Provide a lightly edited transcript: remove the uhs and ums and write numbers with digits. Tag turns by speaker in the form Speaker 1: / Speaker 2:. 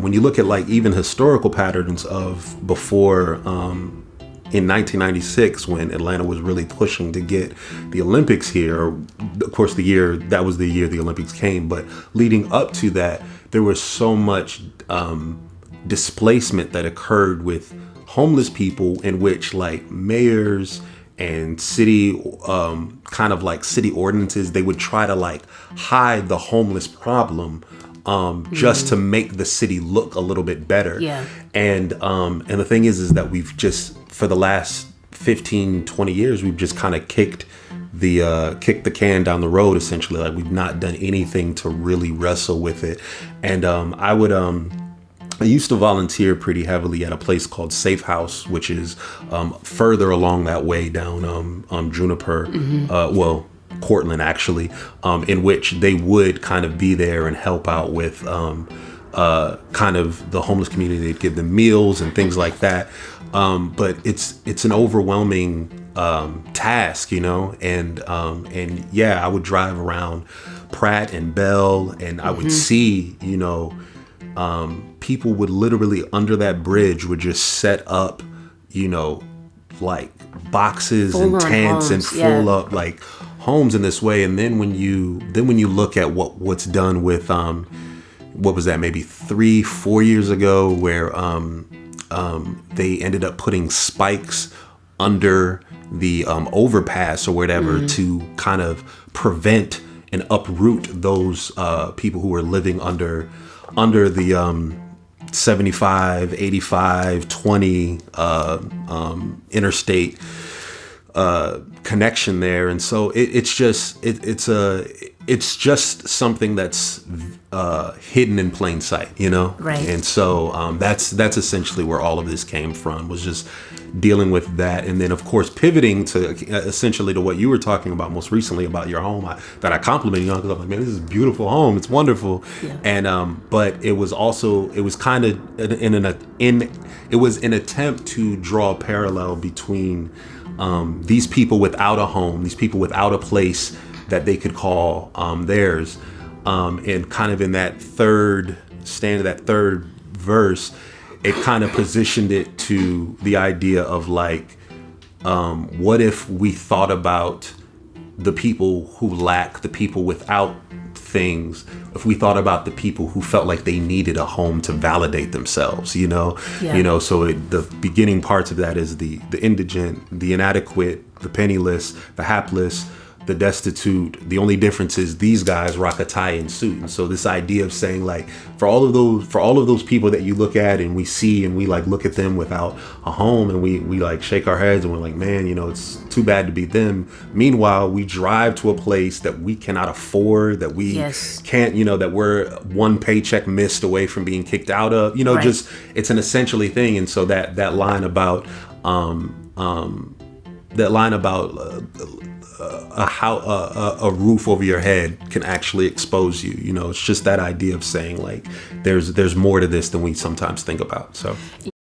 Speaker 1: when you look at like even historical patterns of before, in 1996, when Atlanta was really pushing to get the Olympics here, of course, that was the year the Olympics came. But leading up to that, there was so much displacement that occurred with homeless people, in which like mayors and city kind of like city ordinances, they would try to like hide the homeless problem just to make the city look a little bit better.
Speaker 2: Yeah.
Speaker 1: And the thing is that we've just, for the last 15, 20 years, we've just kind of kicked the can down the road, essentially. Like, we've not done anything to really wrestle with it. And I used to volunteer pretty heavily at a place called Safe House, which is further along that way down Juniper, Cortland, actually, in which they would kind of be there and help out with kind of the homeless community. They'd give them meals and things like that. But it's an overwhelming task, you know, and yeah, I would drive around Pratt and Bell, and I would see, you know, people would literally under that bridge would just set up, you know, like boxes and tents and full up like homes in this way. And then when you look at what's done with what was that, maybe 3-4 years ago, where they ended up putting spikes under the overpass or whatever to kind of prevent and uproot those people who were living under the 75, 85, 20 interstate connection there. And so it's just something that's hidden in plain sight, you know?
Speaker 2: Right.
Speaker 1: And so that's essentially where all of this came from, was just dealing with that. And then, of course, pivoting to essentially to what you were talking about most recently about your home, that I complimented you on, because I'm like, man, this is a beautiful home. It's wonderful. Yeah. And but it was kind of it was an attempt to draw a parallel between these people without a home, these people without a place that they could call theirs, and kind of in that third verse, it kind of positioned it to the idea of like, what if we thought about the people who lack, the people without things, if we thought about the people who felt like they needed a home to validate themselves, you know?
Speaker 2: Yeah.
Speaker 1: You know, so the beginning parts of that is the indigent, the inadequate, the penniless, the hapless, the destitute. The only difference is these guys rock a tie and suit. And so this idea of saying like, for all of those people that you look at and we see and we like look at them without a home, and we like shake our heads and we're like, man, you know, it's too bad to be them. Meanwhile, we drive to a place that we cannot afford, that we can't, you know, that we're one paycheck missed away from being kicked out of, you know, right. Just, it's an essentially thing. And so that line about a roof over your head can actually expose you. You know, it's just that idea of saying like there's more to this than we sometimes think about. So